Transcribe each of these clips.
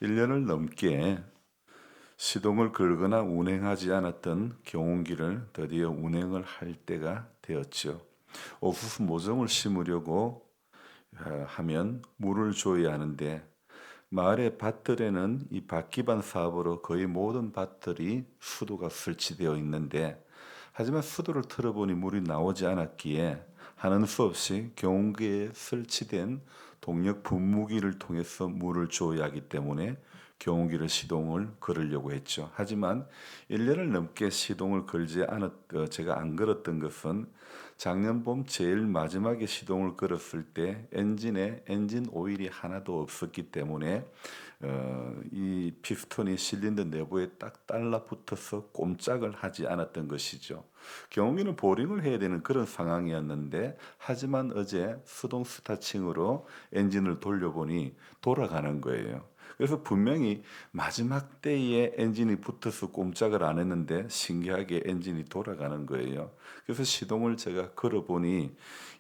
1년을 넘게 시동을 걸거나 운행하지 않았던 경운기를 드디어 운행을 할 때가 되었죠. 오후 모종을 심으려고 하면 물을 줘야 하는데 마을의 밭들에는 이 밭기반 사업으로 거의 모든 밭들이 수도가 설치되어 있는데 하지만 수도를 틀어보니 물이 나오지 않았기에 하는 수 없이 경운기에 설치된 동력 분무기를 통해서 물을 줘야 하기 때문에 경운기를 시동을 걸으려고 했죠. 하지만 1년을 넘게 시동을 걸지 제가 안 걸었던 것은 작년 봄 제일 마지막에 시동을 걸었을 때 엔진에 엔진 오일이 하나도 없었기 때문에 이 피스톤이 실린더 내부에 딱 달라붙어서 꼼짝을 하지 않았던 것이죠. 경운기는 보링을 해야 되는 그런 상황이었는데 하지만 어제 수동 스타칭으로 엔진을 돌려보니 돌아가는 거예요. 그래서 분명히 마지막 때에 엔진이 붙어서 꼼짝을 안 했는데 신기하게 엔진이 돌아가는 거예요. 그래서 시동을 제가 걸어보니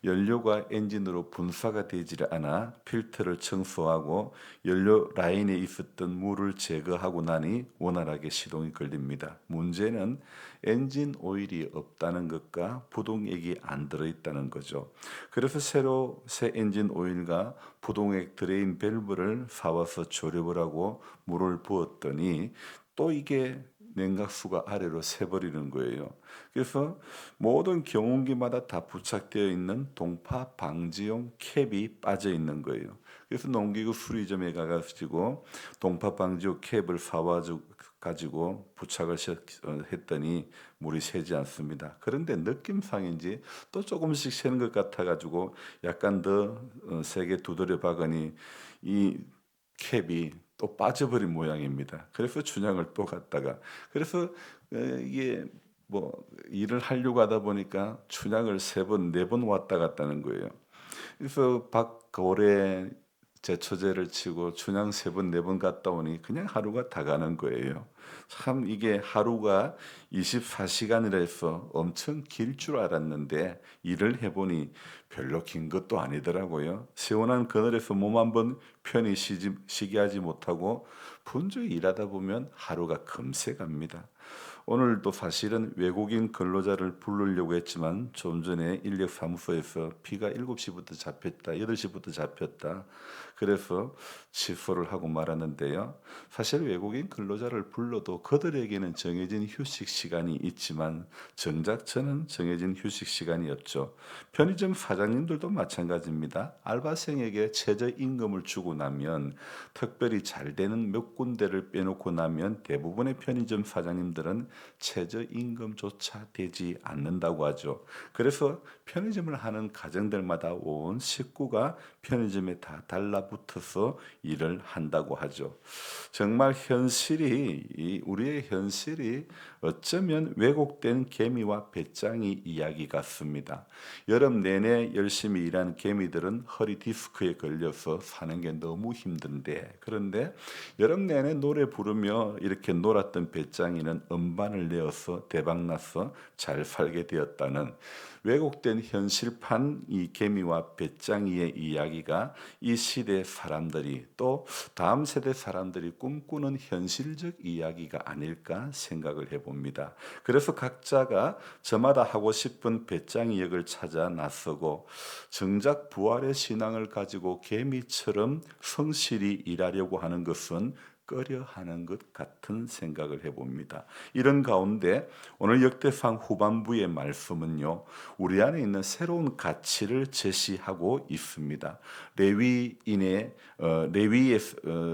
연료가 엔진으로 분사가 되질 않아 필터를 청소하고 연료 라인에 있었던 물을 제거하고 나니 원활하게 시동이 걸립니다. 문제는 엔진 오일이 없다는 것과 부동액이 안 들어있다는 거죠. 그래서 새로 새 엔진 오일과 부동액 드레인 밸브를 사와서 조립을 하고 물을 부었더니 또 이게 냉각수가 아래로 새버리는 거예요. 그래서 모든 경운기마다 다 부착되어 있는 동파 방지용 캡이 빠져 있는 거예요. 그래서 농기구 수리점에 가가지고 동파 방지용 캡을 사와 가지고 부착을 했더니 물이 새지 않습니다. 그런데 느낌상인지 또 조금씩 새는 것 같아가지고 약간 더 세게 두드려 박으니 이 캡이 또 빠져버린 모양입니다. 그래서 춘향을 또 갔다가 그래서 이게 뭐 일을 하려고 하다 보니까 춘향을 세 번, 네 번 왔다 갔다는 거예요. 그래서 박거래 제초제를 치고 춘향 세 번, 네 번 갔다 오니 그냥 하루가 다 가는 거예요. 참 이게 하루가 24시간이라 해서 엄청 길 줄 알았는데 일을 해보니 별로 긴 것도 아니더라고요. 시원한 그늘에서 몸 한번 편히 쉬게 하지 못하고 분주히 일하다 보면 하루가 금세 갑니다. 오늘도 사실은 외국인 근로자를 부르려고 했지만 좀 전에 인력사무소에서 비가 7시부터 잡혔다, 8시부터 잡혔다. 그래서 취소를 하고 말았는데요. 사실 외국인 근로자를 불러도 그들에게는 정해진 휴식 시간이 있지만 정작 저는 정해진 휴식 시간이 없죠. 편의점 사장님들도 마찬가지입니다. 알바생에게 최저임금을 주고 나면 특별히 잘 되는 몇 군데를 빼놓고 나면 대부분의 편의점 사장님들은 최저임금조차 되지 않는다고 하죠. 그래서 편의점을 하는 가정들마다 온 식구가 편의점에 다 달라붙어서 일을 한다고 하죠. 정말 우리의 현실이 어쩌면 왜곡된 개미와 배짱이 이야기 같습니다. 여름 내내 열심히 일한 개미들은 허리 디스크에 걸려서 사는 게 너무 힘든데, 그런데 여름 내내 노래 부르며 이렇게 놀았던 배짱이는 음반을 내어서 대박나서 잘 살게 되었다는 왜곡된 현실판 이 개미와 배짱이의 이야기가 이 시대 사람들이 또 다음 세대 사람들이 꿈꾸는 현실적 이야기가 아닐까 생각을 해봅니다. 그래서 각자가 저마다 하고 싶은 배짱이 역을 찾아 나서고 정작 부활의 신앙을 가지고 개미처럼 성실히 일하려고 하는 것은 꺼려하는 것 같은 생각을 해봅니다. 이런 가운데 오늘 역대상 후반부의 말씀은요, 우리 안에 있는 새로운 가치를 제시하고 있습니다. 레위의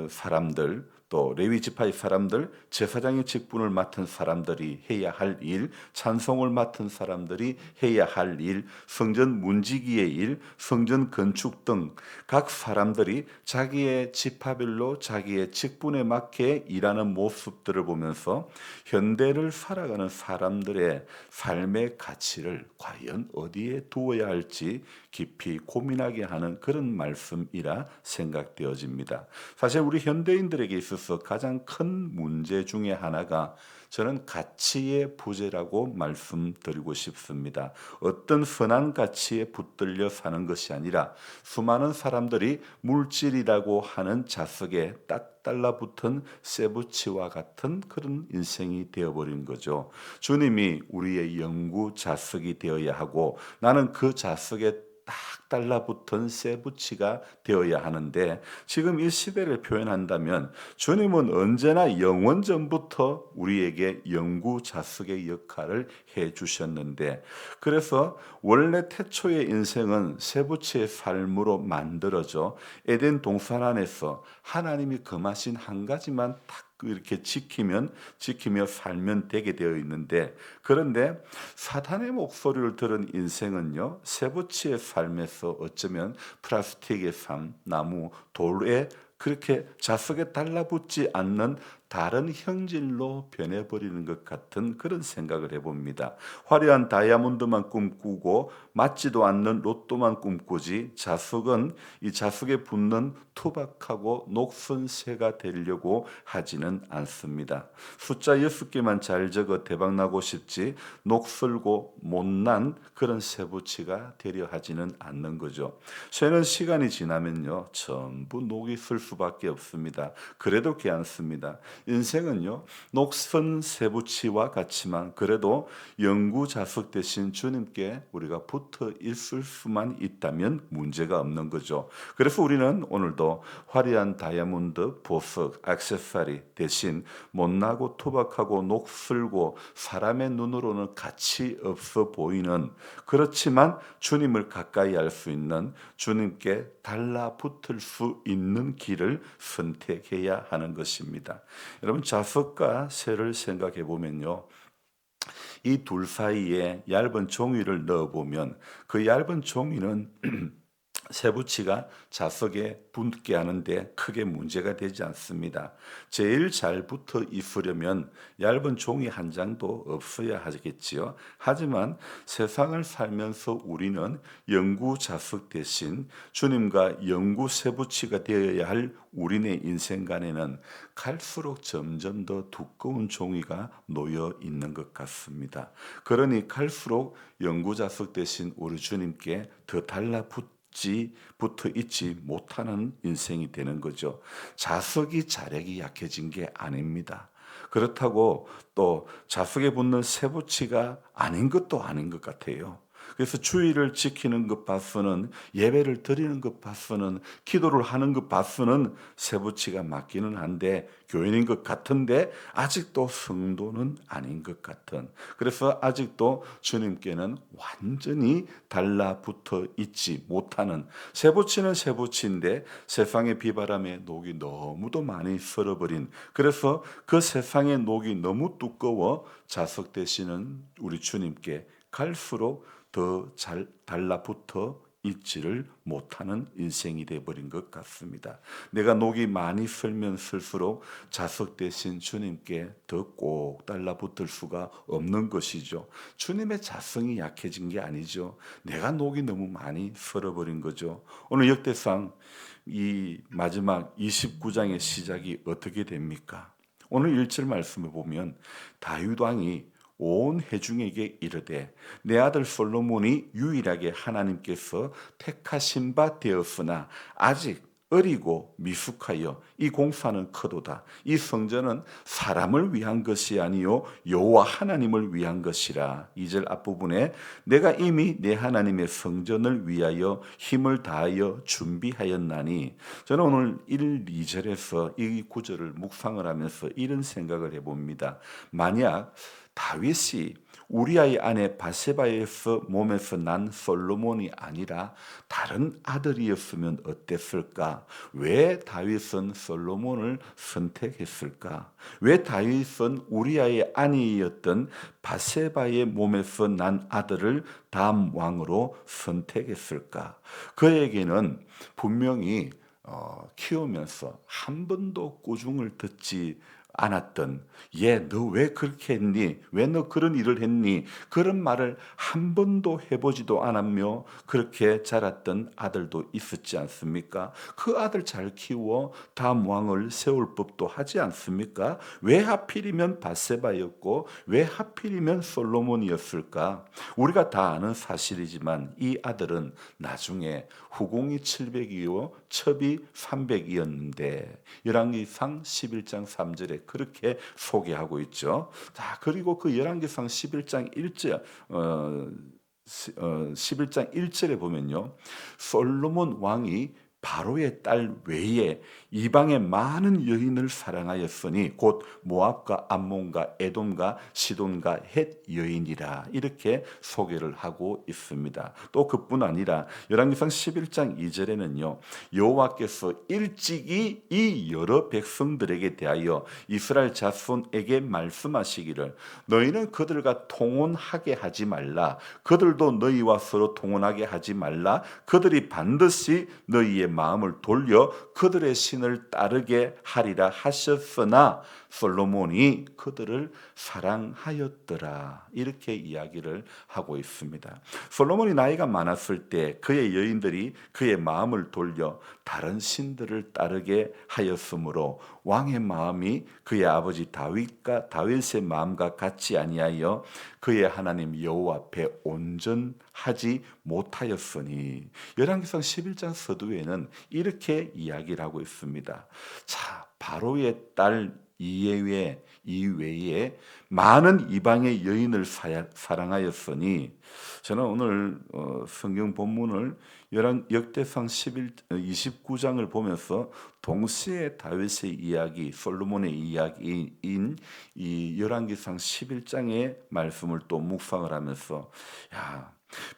사람들, 또 레위 지파의 사람들, 제사장의 직분을 맡은 사람들이 해야 할 일, 찬송을 맡은 사람들이 해야 할 일, 성전 문지기의 일, 성전 건축 등 각 사람들이 자기의 지파별로 자기의 직분에 맞게 일하는 모습들을 보면서 현대를 살아가는 사람들의 삶의 가치를 과연 어디에 두어야 할지 깊이 고민하게 하는 그런 말씀이라 생각되어집니다. 사실 우리 현대인들에게 있어서 가장 큰 문제 중에 하나가 저는 가치의 부재라고 말씀드리고 싶습니다. 어떤 선한 가치에 붙들려 사는 것이 아니라 수많은 사람들이 물질이라고 하는 자석에 딱 달라붙은 쇠붙이와 같은 그런 인생이 되어버린 거죠. 주님이 우리의 영구 자석이 되어야 하고 나는 그 자석에 딱 달라붙은 쇠붙이가 되어야 하는데 지금 이 시대를 표현한다면 주님은 언제나 영원 전부터 우리에게 영구 자석의 역할을 해 주셨는데 그래서 원래 태초의 인생은 쇠붙이의 삶으로 만들어져 에덴 동산 안에서 하나님이 금하신 한 가지만 딱 이렇게 지키며 살면 되게 되어 있는데 그런데 사탄의 목소리를 들은 인생은요 쇠붙이의 삶에서 어쩌면 플라스틱의 삶, 나무, 돌에 그렇게 자석에 달라붙지 않는 다른 형질로 변해버리는 것 같은 그런 생각을 해봅니다. 화려한 다이아몬드만 꿈꾸고 맞지도 않는 로또만 꿈꾸지 자석은 이 자석에 붙는 투박하고 녹슨 새가 되려고 하지는 않습니다. 숫자 6개만 잘 적어 대박나고 싶지 녹슬고 못난 그런 쇠붙이가 되려 하지는 않는 거죠. 쇠는 시간이 지나면요 전부 녹이 슬 수밖에 없습니다. 그래도 괜찮습니다. 인생은요 녹슨 쇠붙이와 같지만 그래도 영구 자석 대신 주님께 우리가 붙어 있을 수만 있다면 문제가 없는 거죠. 그래서 우리는 오늘도 화려한 다이아몬드, 보석, 액세서리 대신 못나고 투박하고 녹슬고 사람의 눈으로는 가치 없어 보이는 그렇지만 주님을 가까이 할 수 있는 주님께 달라붙을 수 있는 길을 선택해야 하는 것입니다. 여러분 자석과 쇠를 생각해 보면요. 이 둘 사이에 얇은 종이를 넣어 보면 그 얇은 종이는 쇠붙이가 자석에 붙게 하는데 크게 문제가 되지 않습니다. 제일 잘 붙어 있으려면 얇은 종이 한 장도 없어야 하겠지요. 하지만 세상을 살면서 우리는 영구 자석 대신 주님과 영구 쇠붙이가 되어야 할 우리네 인생관에는 갈수록 점점 더 두꺼운 종이가 놓여 있는 것 같습니다. 그러니 갈수록 영구 자석 대신 우리 주님께 더 붙어 있지 못하는 인생이 되는 거죠. 자석이 자력이 약해진 게 아닙니다. 그렇다고 또 자석에 붙는 쇠붙이가 아닌 것도 아닌 것 같아요. 그래서 주의를 지키는 것 봐서는 예배를 드리는 것 봐서는 기도를 하는 것 봐서는 쇠붙이가 맞기는 한데 교인인 것 같은데 아직도 성도는 아닌 것 같은 그래서 아직도 주님께는 완전히 달라붙어 있지 못하는 쇠붙이는 쇠붙이인데 세상의 비바람에 녹이 너무도 많이 쓸어버린 그래서 그 세상의 녹이 너무 두꺼워 자석 되시는 우리 주님께 갈수록 더 잘 달라붙어 있지를 못하는 인생이 되어버린 것 같습니다. 내가 녹이 많이 슬면 슬수록 자석 대신 주님께 더 꼭 달라붙을 수가 없는 것이죠. 주님의 자성이 약해진 게 아니죠. 내가 녹이 너무 많이 슬어버린 거죠. 오늘 역대상 이 마지막 29장의 시작이 어떻게 됩니까? 오늘 1절 말씀을 보면 다윗 왕이 온 회중에게 이르되 내 아들 솔로몬이 유일하게 하나님께서 택하신 바 되었으나 아직 어리고 미숙하여 이 공사는 크도다. 이 성전은 사람을 위한 것이 아니요 여호와 하나님을 위한 것이라. 2절 앞부분에 내가 이미 내 하나님의 성전을 위하여 힘을 다하여 준비하였나니 저는 오늘 1, 2절에서 이 구절을 묵상을 하면서 이런 생각을 해봅니다. 만약 다윗이 우리아의 아내 바세바에서 몸에서 난 솔로몬이 아니라 다른 아들이었으면 어땠을까? 왜 다윗은 솔로몬을 선택했을까? 왜 다윗은 우리아의 아내였던 바세바의 몸에서 난 아들을 다음 왕으로 선택했을까? 그에게는 분명히 키우면서 한 번도 꾸중을 듣지 않았던 너 왜 그렇게 했니? 왜 너 그런 일을 했니? 그런 말을 한 번도 해보지도 않았며 그렇게 자랐던 아들도 있었지 않습니까? 그 아들 잘 키워 다음 왕을 세울 법도 하지 않습니까? 왜 하필이면 밧세바였고 왜 하필이면 솔로몬이었을까? 우리가 다 아는 사실이지만 이 아들은 나중에 후궁이 700이요 첩이 300이었는데 열왕기상 11장 3절에 그렇게 소개하고 있죠. 자, 그리고 그 열왕기상 11장 1절 11장 1절에 보면요. 솔로몬 왕이 바로의 딸 외에 이방의 많은 여인을 사랑하였으니 곧 모압과 암몬과 에돔과 시돈과 헷 여인이라 이렇게 소개를 하고 있습니다. 또 그뿐 아니라 열왕기상 11장 2절에는요. 여호와께서 일찍이 이 여러 백성들에게 대하여 이스라엘 자손에게 말씀하시기를 너희는 그들과 통혼하게 하지 말라 그들도 너희와 서로 통혼하게 하지 말라 그들이 반드시 너희의 마음을 돌려 그들의 신을 따르게 하리라 하셨으나 솔로몬이 그들을 사랑하였더라 이렇게 이야기를 하고 있습니다. 솔로몬이 나이가 많았을 때 그의 여인들이 그의 마음을 돌려 다른 신들을 따르게 하였으므로 왕의 마음이 그의 아버지 다윗의 마음과 같지 아니하여 그의 하나님 여호와 앞에 온전하지 못하였으니 열왕기상 11장 서두에는 이렇게 이야기를 하고 있습니다. 자, 바로의 딸 이외에 많은 이방의 여인을 사랑하였으니 저는 오늘 성경 본문을 역대상 29장을 보면서 동시에 다윗의 이야기, 솔로몬의 이야기인 이 열왕기상 11장의 말씀을 또 묵상을 하면서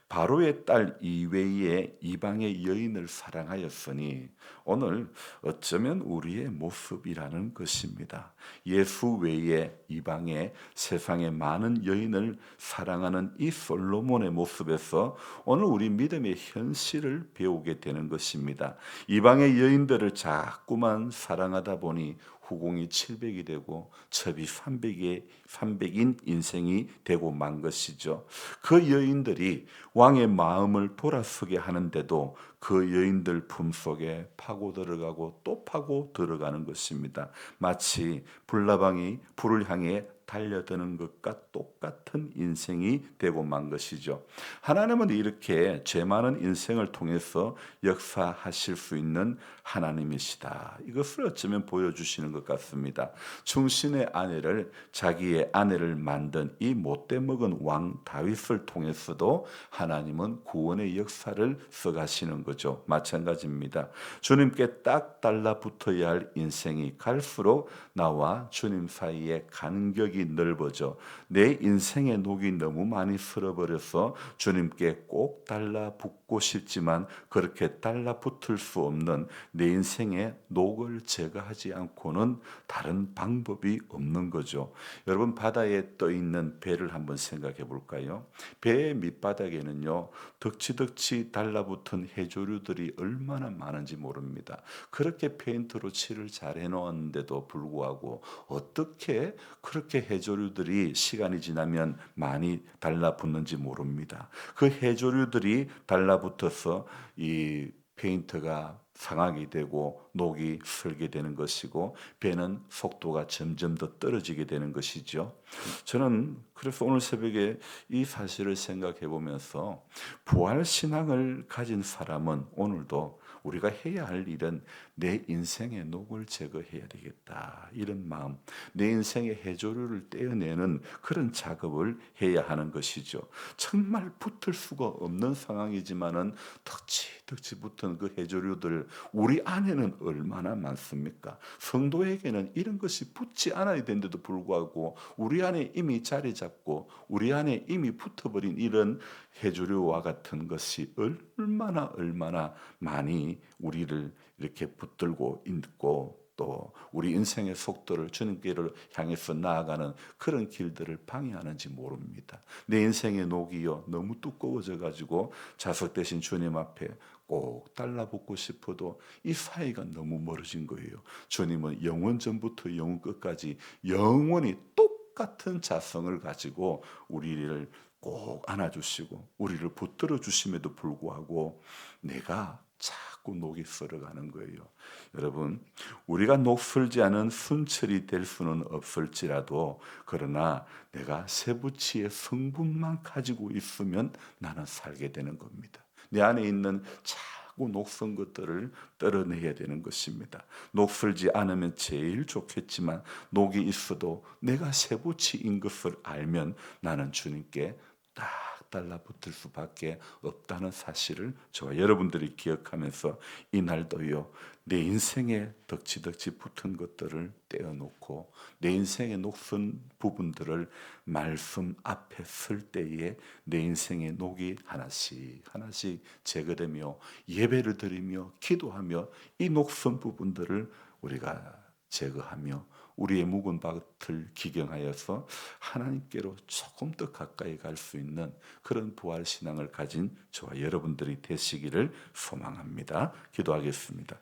바로의 딸 이외에 이방의 여인을 사랑하였으니 오늘 어쩌면 우리의 모습이라는 것입니다. 예수 외에 이방의 세상의 많은 여인을 사랑하는 이 솔로몬의 모습에서 오늘 우리 믿음의 현실을 배우게 되는 것입니다. 이방의 여인들을 자꾸만 사랑하다 보니 후궁이 700이 되고 첩이 300인 인생이 되고 만 것이죠. 그 여인들이 왕의 마음을 돌아서게 하는데도 그 여인들 품속에 파고 들어가고 또 파고 들어가는 것입니다. 마치 불나방이 불을 향해 달려드는 것과 똑같은 인생이 되고 만 것이죠. 하나님은 이렇게 죄 많은 인생을 통해서 역사하실 수 있는 하나님이시다. 이것을 어쩌면 보여주시는 것 같습니다. 충신의 아내를 자기의 아내를 만든 이 못돼 먹은 왕 다윗을 통해서도 하나님은 구원의 역사를 써가시는 거죠. 마찬가지입니다. 주님께 딱 달라붙어야 할 인생이 갈수록 나와 주님 사이에 간격이 넓어져 내 인생의 녹이 너무 많이 쓸어버려서 주님께 꼭 달라붙고 싶지만 그렇게 달라붙을 수 없는 내 인생의 녹을 제거하지 않고는 다른 방법이 없는 거죠. 여러분 바다에 떠 있는 배를 한번 생각해 볼까요? 배의 밑바닥에는요 덕지덕지 달라붙은 해조류들이 얼마나 많은지 모릅니다. 그렇게 페인트로 칠을 잘 해놓았는데도 불구하고 어떻게 그렇게 해조류들이 시간이 지나면 많이 달라붙는지 모릅니다. 그 해조류들이 달라붙어서 이 페인트가 상하게 되고 녹이 슬게 되는 것이고 배는 속도가 점점 더 떨어지게 되는 것이죠. 저는 그래서 오늘 새벽에 이 사실을 생각해 보면서 부활 신앙을 가진 사람은 오늘도 우리가 해야 할 일은 내 인생의 녹을 제거해야 되겠다. 이런 마음, 내 인생의 해조류를 떼어내는 그런 작업을 해야 하는 것이죠. 정말 붙을 수가 없는 상황이지만은 덕지 붙은 그 해조류들 우리 안에는 얼마나 많습니까? 성도에게는 이런 것이 붙지 않아야 되는데도 불구하고 우리 안에 이미 자리 잡고 우리 안에 이미 붙어버린 이런 해조류와 같은 것이 얼마나 많이 우리를 이렇게 붙들고 있고 또 우리 인생의 속도를 주님께를 향해서 나아가는 그런 길들을 방해하는지 모릅니다. 내 인생의 녹이요 너무 두꺼워져 가지고 자석 대신 주님 앞에 꼭 달라붙고 싶어도 이 사이가 너무 멀어진 거예요. 주님은 영원 전부터 영원 끝까지 영원히 똑같은 자성을 가지고 우리를 꼭 안아주시고 우리를 붙들어 주심에도 불구하고 내가 자꾸 녹이 슬어가는 거예요. 여러분, 우리가 녹슬지 않은 순철이 될 수는 없을지라도 그러나 내가 세부치의 성분만 가지고 있으면 나는 살게 되는 겁니다. 내 안에 있는 자꾸 녹슨 것들을 떨어내야 되는 것입니다. 녹슬지 않으면 제일 좋겠지만 녹이 있어도 내가 세부치인 것을 알면 나는 주님께 딱 달라붙을 수밖에 없다는 사실을 저와 여러분들이 기억하면서 이날도요 내 인생에 덕지덕지 붙은 것들을 떼어놓고 내 인생의 녹슨 부분들을 말씀 앞에 설 때에 내 인생의 녹이 하나씩 하나씩 제거되며 예배를 드리며 기도하며 이 녹슨 부분들을 우리가 제거하며 우리의 묵은 밭을 기경하여서 하나님께로 조금 더 가까이 갈 수 있는 그런 부활 신앙을 가진 저와 여러분들이 되시기를 소망합니다. 기도하겠습니다.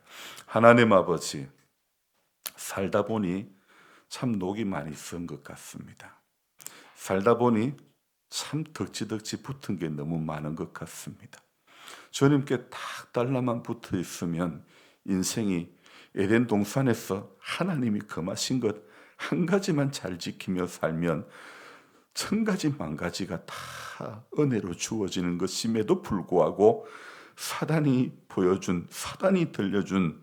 하나님 아버지, 살다 보니 참 녹이 많이 쓴 것 같습니다. 살다 보니 참 덕지덕지 붙은 게 너무 많은 것 같습니다. 주님께 딱 달라만 붙어 있으면 인생이 에덴 동산에서 하나님이 금하신 것 한 가지만 잘 지키며 살면 천 가지 만 가지가 다 은혜로 주어지는 것임에도 불구하고 사단이 들려준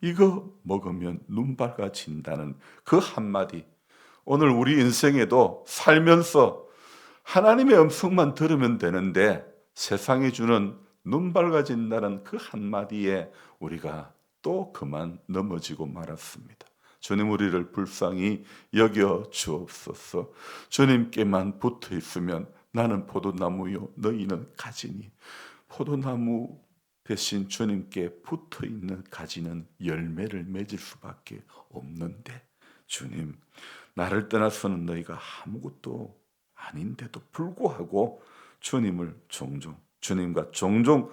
이거 먹으면 눈 밝아진다는 그 한마디, 오늘 우리 인생에도 살면서 하나님의 음성만 들으면 되는데 세상이 주는 눈 밝아진다는 그 한마디에 우리가 또 그만 넘어지고 말았습니다. 주님, 우리를 불쌍히 여겨 주옵소서. 주님께만 붙어 있으면 나는 포도나무요 너희는 가지니, 포도나무 대신 주님께 붙어 있는 가지는 열매를 맺을 수밖에 없는데, 주님, 나를 떠나서는 너희가 아무것도 아닌데도 불구하고 주님과 종종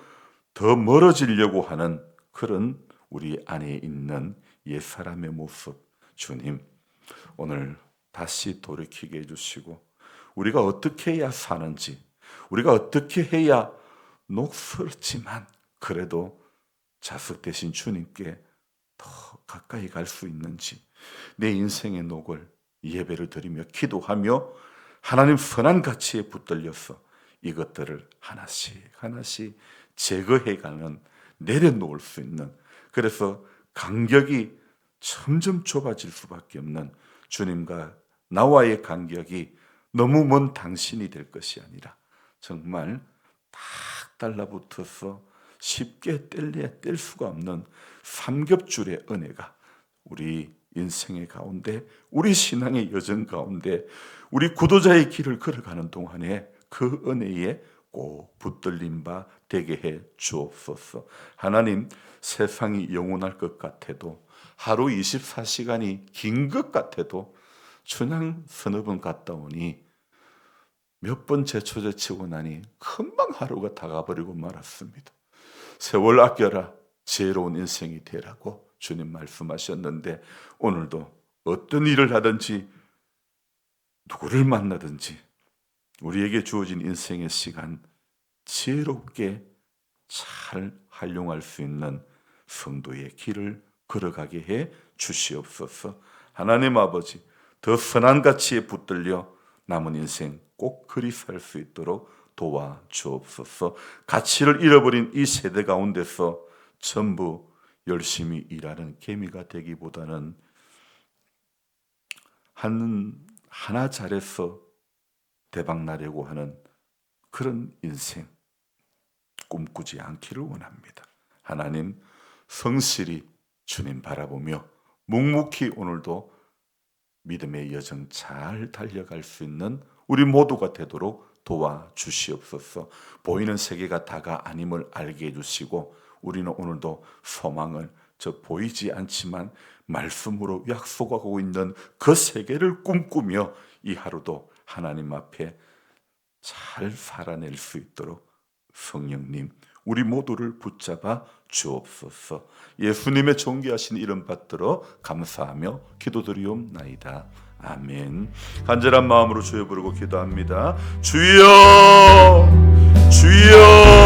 더 멀어지려고 하는 그런 우리 안에 있는 옛사람의 모습, 주님, 오늘 다시 돌이키게 해주시고 우리가 어떻게 해야 사는지, 우리가 어떻게 해야 녹슬지만 그래도 자석 대신 주님께 더 가까이 갈 수 있는지, 내 인생의 녹을 예배를 드리며 기도하며 하나님 선한 가치에 붙들려서 이것들을 하나씩 하나씩 제거해가는, 내려놓을 수 있는, 그래서 간격이 점점 좁아질 수밖에 없는, 주님과 나와의 간격이 너무 먼 당신이 될 것이 아니라 정말 딱 달라붙어서 쉽게 뗄 수가 없는 삼겹줄의 은혜가 우리 인생의 가운데, 우리 신앙의 여정 가운데, 우리 구도자의 길을 걸어가는 동안에 그 은혜에 꼭 붙들린 바 되게 해 주옵소서. 하나님, 세상이 영원할 것 같아도, 하루 24시간이 긴 것 같아도 춘향 서너 번 갔다 오니 몇 번 제초제치고 나니 금방 하루가 다가버리고 말았습니다. 세월 아껴라, 지혜로운 인생이 되라고 주님 말씀하셨는데, 오늘도 어떤 일을 하든지 누구를 만나든지 우리에게 주어진 인생의 시간 지혜롭게 잘 활용할 수 있는 성도의 길을 걸어가게 해 주시옵소서. 하나님 아버지, 더 선한 가치에 붙들려 남은 인생 꼭 그리 살 수 있도록 도와주옵소서. 가치를 잃어버린 이 세대 가운데서 전부 열심히 일하는 개미가 되기보다는 하나 잘해서 대박 나려고 하는 그런 인생 꿈꾸지 않기를 원합니다. 하나님, 성실히 주님 바라보며 묵묵히 오늘도 믿음의 여정 잘 달려갈 수 있는 우리 모두가 되도록 도와주시옵소서. 보이는 세계가 다가 아님을 알게 해주시고 우리는 오늘도 소망을 보이지 않지만 말씀으로 약속하고 있는 그 세계를 꿈꾸며 이 하루도 하나님 앞에 잘 살아낼 수 있도록 성령님, 우리 모두를 붙잡아 주옵소서. 예수님의 존귀하신 이름 받들어 감사하며 기도드리옵나이다. 아멘. 간절한 마음으로 주여 부르고 기도합니다. 주여, 주여.